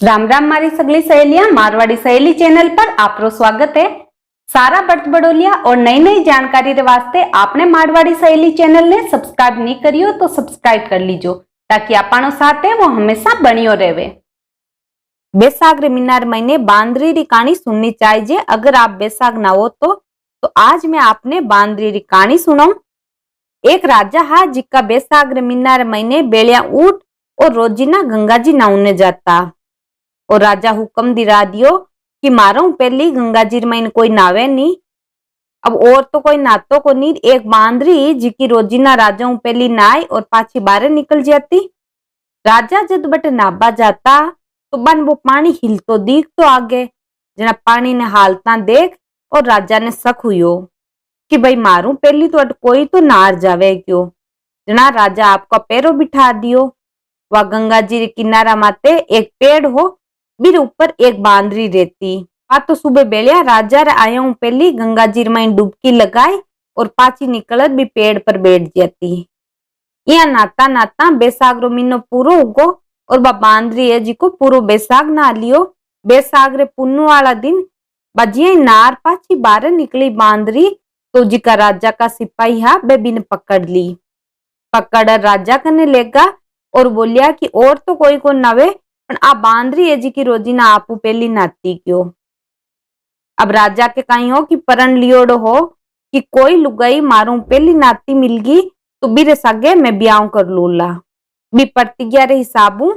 राम राम मारी सगली सहेलियां, मारवाड़ी सहेली चैनल पर आपरो स्वागत है। सारा बर्त बड़ोलिया और नई नई जानकारी रे वास्ते आपने मारवाड़ी सहेली चैनल ने सब्सक्राइब नहीं करियो तो सब्सक्राइब कर लीजो ताकि आपनो साथ है वो हमेशा बनियो रहे। बैसाख रे मीनार महीने बांदरी री कहानी सुननी चाहिए। अगर आप बैसाख ना हो तो आज मैं आपने बांदरी री कहानी सुनाऊं। एक राजा हा जिसका बैसाख रे मीनार महीने बेलिया उठ और रोजीना गंगा जी नहाने जाता। और राजा हुक्म दिला दियो कि मारो पहली गंगा जी में कोई नावे नहीं। अब और तो कोई नातो को नहीं। एक बांदरी जिकी रोजीना राजा पहली नाई और पाछी बाहर निकल जाती। राजा जद बट नाबा जाता तो बन वो पानी हिलतो दीख तो आगे जना पानी ने हालता देख और राजा ने शक हुयो कि भाई मारू पहली तो अट कोई तो नार जावे क्यों। जना राजा आपका पैरों बिठा दियो। वह गंगा जी किनारा माते एक पेड़ हो बीर ऊपर एक बांदरी रहती। आ तो सुबह बेलिया राजा रे आया हूं पहली गंगा जी में डुबकी लगाई और पाची निकलत भी पेड़ पर बैठ जाती। यहाँ नाता नाता बैसाख रो महीनो पूरो उगो और बा बांदरी है जिको पूरो बैसाख ना लियो। बैसाख रे पुन्नु वाला दिन बजिया नार पाची बाहर निकली बांदरी तो जिका राजा का सिपाही हा बे बिन पकड़ ली। पकड़ राजा कने लेगा और बोलिया कि और तो कोई को नवे पण आ बांदरी है जी की रोजीना आपू पहली नाती क्यों। अब राजा के कहीं हो कि परण लियोड़ो हो कि कोई लुगाई मारू पहली नाती मिलगी तो बीरे सगे मैं ब्याह कर लूला। बी प्रतिज्ञा रे हिसाबू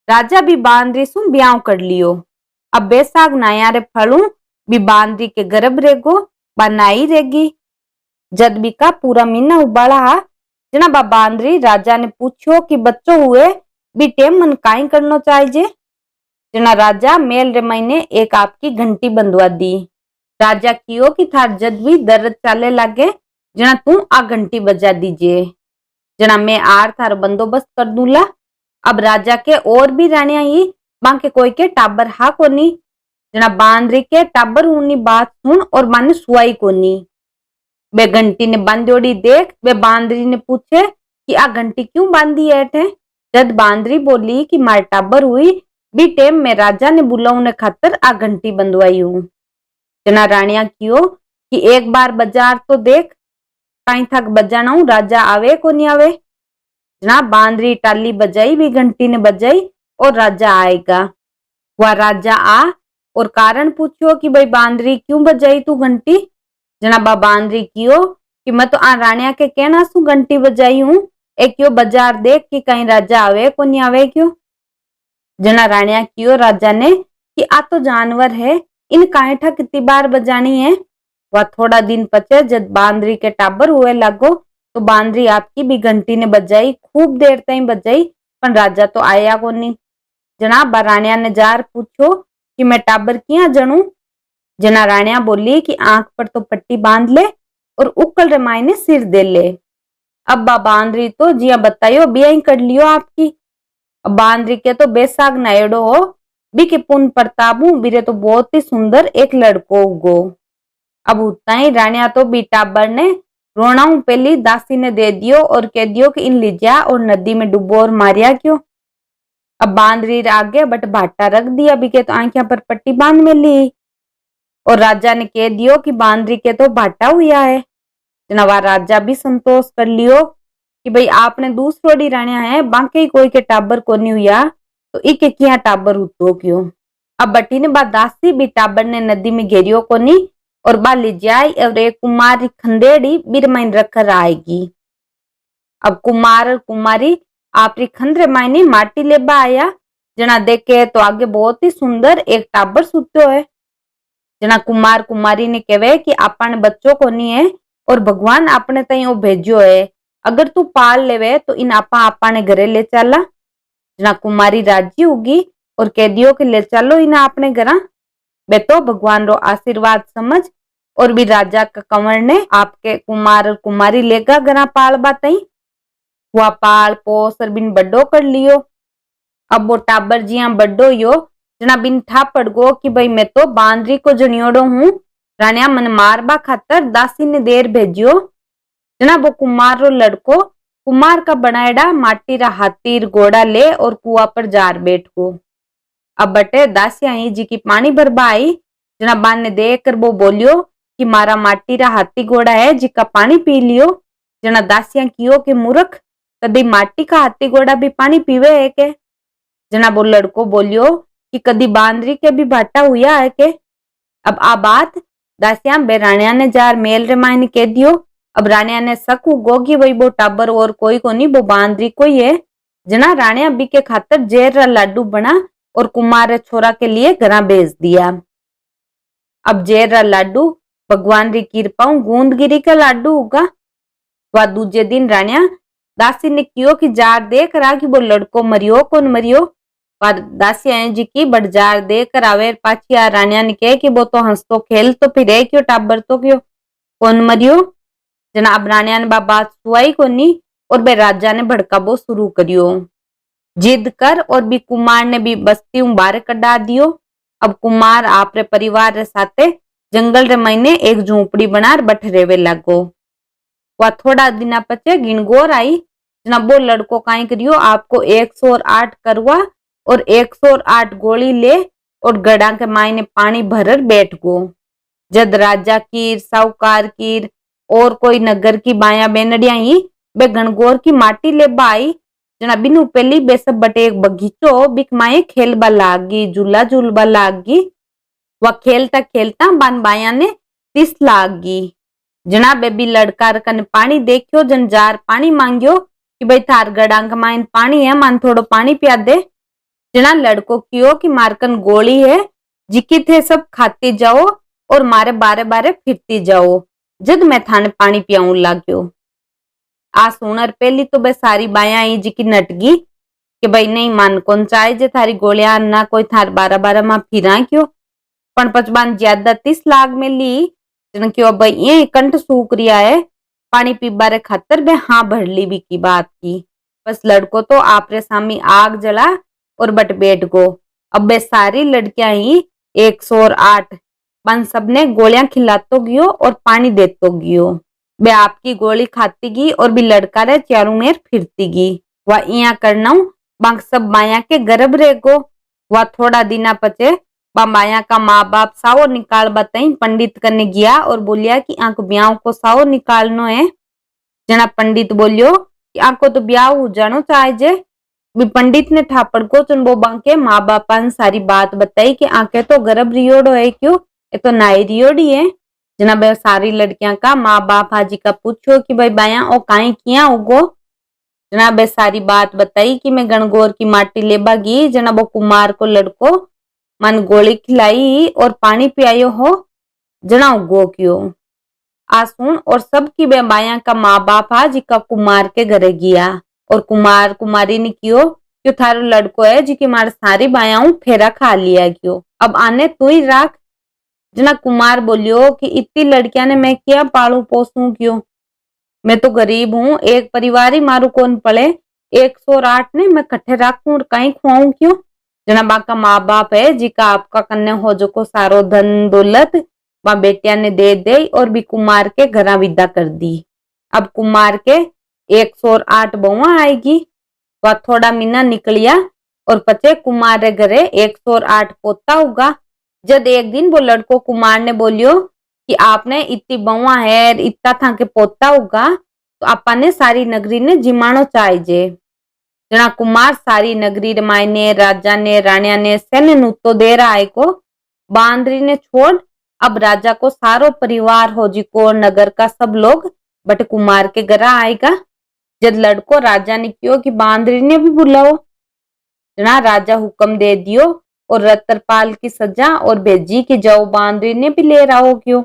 राजा भी बांदरी सु ब्याह कर लियो। अब बैसाख नाया रे फलू भी बांदरी के गर्भ रेगो बनाई रेगी। जद बी का पूरा महीना उबाला जना बा बांदरी राजा ने पूछो कि बच्चों हुए बी टेम मन काई करनो चाहिए। जना राजा मेल रे महीने एक आपकी घंटी बंधवा दी। राजा कियो कि थार जद भी दर्द चाले लागे जना तू आ घंटी बजा दीजिए जना मैं आर थार बंदोबस्त कर दूला। अब राजा के और भी रानिया ही बांके कोई के टाबर हा कोनी। जना बांदरी के टाबर होनी बात सुन और माने सुआई कोनी। बे घंटी ने बांधोड़ी देख बे बांदरी ने पूछे कि आ घंटी क्यों बांधी है। जद बांदरी बोली कि मार टाबर हुई बी टेम में राजा ने बुलाऊने खातर आ घंटी बंधवाई हूं। जना रानिया कियो कि एक बार बाजार तो देख कहीं थक बजाना हूं राजा आवे को नहीं आवे। जना बांदरी टाली बजाई भी घंटी ने बजाई और राजा आएगा। वह राजा आ और कारण पूछो कि भाई बांदरी क्यों बजाई तू घंटी। जना बा बांदरी कियो कि मैं तो आ रानिया के कहना सु घंटी बजाई हूं एक क्यों बाजार देख कि कहीं राजा आवे को नहीं आवे क्यों। जना रानिया कियो राजा ने कि आ तो जानवर है इन कांठा कितनी बार बजानी है। वह थोड़ा दिन पचे जब बांदरी के टाबर हुए लागो तो बांदरी आपकी भी घंटी ने बजाई खूब देर तक बजाई पर राजा तो आया को नहीं। जना बा रानिया ने जार पूछो कि मैं टाबर किया जनू। जना रानिया बोली कि आंख पर तो पट्टी बांध ले और उकल रे मायने सिर दे ले। अब बा बांदरी तो जिया बताइयो ब्याह कर लियो आपकी। अब बांदरी के तो बैसाख नायडो हो बी के पुन प्रतापू बीरे तो बहुत ही सुंदर एक लड़को उगो। अब उतना ही रानिया तो बी टाबर ने रोना पहली दासी ने दे दियो और कह दियो कि इन लिजा और नदी में डुबो और मारिया क्यों। अब बांदरी आगे बट भाटा रख दिया बी के तो आंखिया पर पट्टी बांध में ली और राजा ने कह दियो कि बांदरी के तो भाटा हुआ है। नवा राजा भी संतोष कर लियो कि भाई आपने दूसरोड़ी रानिया है बाकी कोई के टाबर को नहीं हुआ तो इके किया टाबर उतो क्यों। अब बटी ने बा दासी भी टाबर ने नदी में घेरियो को नहीं और बा ले जाए और एक कुमारी खंडेड़ी बिरमाइन रखकर आएगी। अब कुमार और कुमारी आपरी खंडरे मायने माटी लेबा आया। जना देखे तो आगे बहुत ही सुंदर एक टाबर सुतो है। जना कुमार कुमारी ने कहे कि आपने बच्चों को नहीं है और भगवान आपने तई वो भेजो है अगर तू पाल लेवे तो इन आपने घरे ले चला। जना कुमारी राजी होगी और कह दियो कि ले चलो इन्हें आपने घरा। बे तो भगवान रो आशीर्वाद समझ और भी राजा का कंवर ने आपके कुमार और कुमारी लेगा घरा पाल बातई। वह पाल पोस और बिन बड्डो कर लियो। अब वो टाबर जिया बड्डो यो जना बिन था पड़ गो कि भाई मैं तो बांदरी को जनियोड़ो हूं रानिया मन मारबा खातर दासी ने देर भेजियो। जना वो कुमार रो लड़को कुमार का बनाएड़ा माटी रा हाथीर घोड़ा ले और कुआ पर जार बैठ गो। अब बटे दासिया ही जी की पानी भरबा आई। जना बान ने देख कर वो बोलियो कि मारा माटी रा हाथी घोड़ा है जिका पानी पी लियो। जना दासिया कियो कि मूर्ख, कदी माटी का हाथी घोड़ा भी पानी पीवे है के। जना वो लड़को बोलियो कि कदी बांदरी के भी भाटा हुआ है के। अब आ बात दासिया बे राणिया ने जार मेल रे मायने कह दियो। अब राणिया ने शक उगो कि वही वो टाबर और कोई को नहीं, वो बांदरी कोई है। जना राणिया बी के खातर जेर रा लाडू बना और कुमार रे छोरा के लिए घरा भेज दिया। अब जेर रा लाडू भगवान री कृपा गूंदगिरी का लाडू होगा। वह दूजे दिन राणिया दासी ने कियो कि जार देख रहा कि वो लड़को मरियो कौन मरियो। पर दासी आए जी की बड़ जार देख कर आवे पाछी आ राणिया ने कहे कि वो तो हंस तो खेल तो फिर है क्यों टाबर तो क्यों कौन मरियो। जनाब राणिया ने बात सुवाई कोनी और बे राजा ने भड़काबो शुरू करियो। जिद कर और भी कुमार ने भी बस्ती बाहर कढ़ा दियो। अब कुमार आपरे परिवार रे साथे जंगल रे महीने एक झोपड़ी बनार बठ रेवे लागो। वह थोड़ा दिना पचे गिणगोर आई। जनाब वो लड़को काई करियो आपको 108 करवा और 108 गोली ले और गड़ा के मायने पानी भरर बैठ गो। जद राजा कीर साहूकार कीर और कोई नगर की बाया बेनड़िया ही बे गणगोर की माटी ले बाई। जना बिनु पहली बे सब बटे एक बगीचो बिक माए खेलबा लागी झूला झूलबा लागी। वह खेलता खेलता बान बाया ने तिस लागी। जना बेबी लड़का कन पानी देखियो जन जार पानी मांगियो कि भाई थार गड़ांग माइन पानी है मान थोड़ो पानी पिया दे। जना लड़को कियो कि मारकन गोली है जिकी थे सब खाती जाओ और मारे बारे बारे फिरती जाओ जद मैं थाने पानी पियाऊं लाग्यो। आ सुनर पहली तो बे सारी बाया आई जी की नटगी कि भाई नहीं मान कौन चाहे जे थारी गोलियां ना कोई थार बारह बारह मां फिरा क्यों। पण पचबान ज्यादा 30 लाख में ली जन क्यों भाई ये कंठ सूख रिया है पानी पीबा रे खातर बे हाँ भर ली भी की बात की। बस लड़को तो आपरे सामी आग जला और बट बैठ गो। अब बे सारी लड़कियां ही 108 बन सबने गोलियां खिलातो गियो और पानी देतो गियो। बे आपकी गोली खाती गी और भी लड़का रे चारों मेर फिरती गी। वह इया करना बांक सब माया के गर्भ रेगो। वह थोड़ा दिना पचे माया का माँ बाप साओ निकाल बताई पंडित करने गया और बोलिया कि आंख ब्याह को साओ निकालनो है। जना पंडित बोलियो कि आंको तो ब्याह हो जानो चाहे जे। भी पंडित ने ठापड़ को चुनबो बांके माँ बापा ने सारी बात बताई कि आंके तो गर्भ रियोड़ो है क्यों ये तो नाई रियोड़ी है। जना बे सारी लड़कियां का माँ बाप हाजी का पूछो कि भाई बाया ओ काई किया उगो। जना बे सारी बात बताई कि मैं गणगौर की माटी लेबा गी। जना वो कुमार को लड़को मन गोली खिलाई और पानी पियायो हो जना उगो क्यों। आसुन और सबकी बे बाया का माँ बाप हाजी का कुमार के घरे गया और कुमार कुमारी ने कियो क्यों थारो लड़को है जी की मार सारी बायाऊ फेरा खा लिया क्यों अब आने तू ही राख। जना कुमार बोलियो कि इतनी लड़कियां ने मैं क्या पालू पोसूं क्यों मैं तो गरीब हूँ एक परिवार ही मारू कौन पड़े 108 ने मैं कट्ठे राखूं और कहीं खुआऊं क्यों। जना बाका माँ बाप है जी का आपका कन्या हो जो को सारो धन दौलत वह बेटिया ने दे दे और भी कुमार के घरा विदा कर दी। अब कुमार के 108 बहुआ आएगी। वह थोड़ा महीना निकलिया और पचे कुमार रे घरे 108 पोता होगा। जब एक दिन वो लड़को कुमार ने बोलियो कि आपने इतनी बहुआ है इतना था के पोता होगा तो आपा ने सारी नगरी ने जिमानो चाहिए। जना कुमार सारी नगरी मायने राजा ने रानिया ने सैन्य नुतो दे रहा है को बांदरी ने छोड़ अब राजा को सारो परिवार हो जी को नगर का सब लोग बट कुमार के घर आएगा। जब लड़को राजा ने कियो कि बांदरी ने भी बुलाओ। जना राजा हुक्म दे दियो और रतरपाल की सजा और भेजी कि जाओ बांदरी ने भी ले रहा क्यों।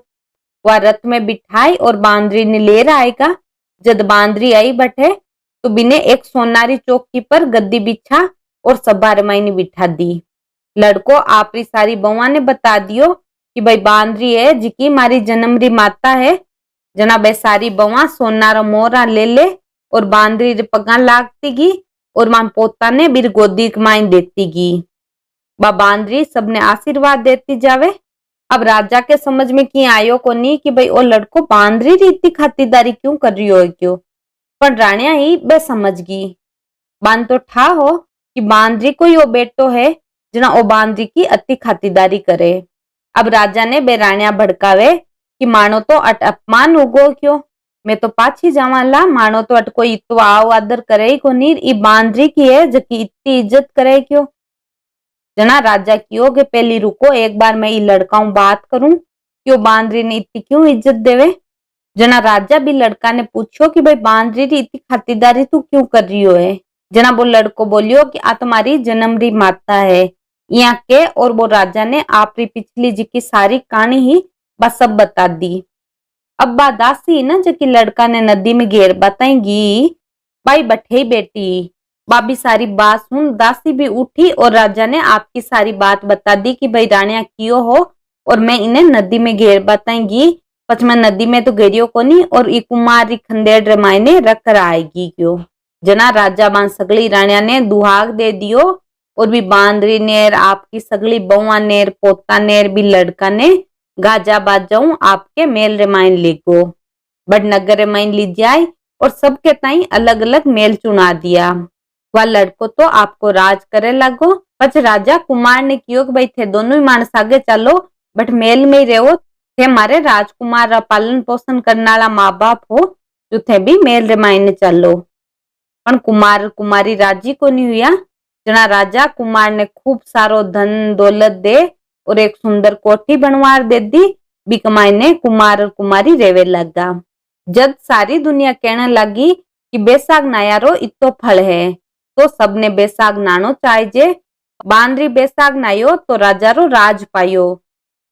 वह रथ में बिठाई और बांदरी ने ले आएगा। जब बांदरी आई बटे तो बिने एक सोनारी चौकी पर गद्दी बिछा और सभा रमाई बिठा दी। लड़को आपरी सारी बउआ ने बता दियो कि भाई बांदरी है जिकी मारी जन्मरी माता है। जना बे सारी बउआ सोनारा मोरा ले और बांदरी रे पगा लागती गी और मां पोता ने बिर गोदी कमाई देती गी। बा बांदरी सबने आशीर्वाद देती जावे। अब राजा के समझ में की आयो को नहीं कि भाई ओ लड़को बांदरी रीति खातिरदारी क्यों कर रही हो क्यों। पर रानिया ही बे समझ गई बान तो ठा हो कि बांदरी को यो बेटो है जना ओ बांदरी की अति खातिरदारी करे। अब राजा ने बेराणिया भड़कावे कि मानो तो अट अपमान होगो क्यों, मैं तो पाछी जावाला, मानो तो अट कोई इतो आओ आदर करे को नीर, ई बांदरी की है जकी इतनी इज्जत करे क्यों। जना राजा कियो के पहली रुको, एक बार मैं ई लड़काऊ बात करूं क्यों बांदरी ने इतनी क्यों इज्जत देवे। जना राजा भी लड़का ने पूछो कि भाई बांदरी री इतनी खातिरदारी तू क्यों कर रही हो है। जना वो लड़को बोलियो कि आ तुम्हारी जन्म री माता है यहाँ के, और वो राजा ने आप री पिछली जी की सारी कहानी ही बस सब बता दी। अब बा दासी ना जकी लड़का ने नदी में घेर बताएंगी, भाई बठे बेटी बाबी सारी बात सुन। दासी भी उठी और राजा ने आपकी सारी बात बता दी कि भाई रानिया कियो हो, और मैं इन्हें नदी में घेर बताएंगी, पच मैं नदी में तो घेरियो को नहीं, और ई कुमारी खंडेर रमायने रख कर आएगी क्यों। जना राजा बान सगली रानिया ने दुहाग दे दियो, और भी बांदरी नेर आपकी सगली बउआ नेर पोता नेर भी लड़का ने गाजा बाजाऊ आपके मेल रेमाइन लेगो। बड़ नगर रेमाइन ली जाए और सबके ताई अलग अलग मेल चुना दिया। वह लड़को तो आपको राज करे लगो। पच राजा कुमार ने कियो कि भाई थे दोनों ही मानस आगे चलो, बट मेल में ही रहो, थे मारे राजकुमार रा पालन पोषण करने वाला माँ बाप हो, जो थे भी मेल रेमाइन चलो। पण कुमार कुमारी राजी को नहीं हुआ। जना राजा कुमार ने खूब सारो धन दौलत दे और एक सुंदर कोठी बनवार दे दी। बी कमाई ने कुमार और कुमारी रेवे लगा। जब सारी दुनिया कहने लगी कि बेसाग नायारो इतो फल है, तो सबने बेसाग नानो चाहिए। बांदरी बेसाग नायो तो राजा रो राज पायो।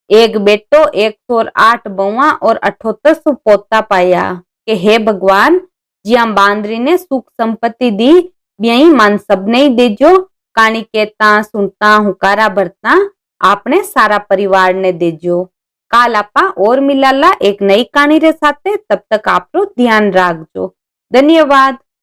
एक बेटो 108 बउआ और 78 पोता पाया। के हे भगवान, जिया बांदरी ने सुख संपत्ति दी, ब्याई मान सबने ही देजो। कानी केता सुनता हुकारा भरता आपने सारा परिवार ने देजो। काल आपा और मिलाला एक नई कहानी रे साथे, तब तक आप रो ध्यान राखजो। धन्यवाद।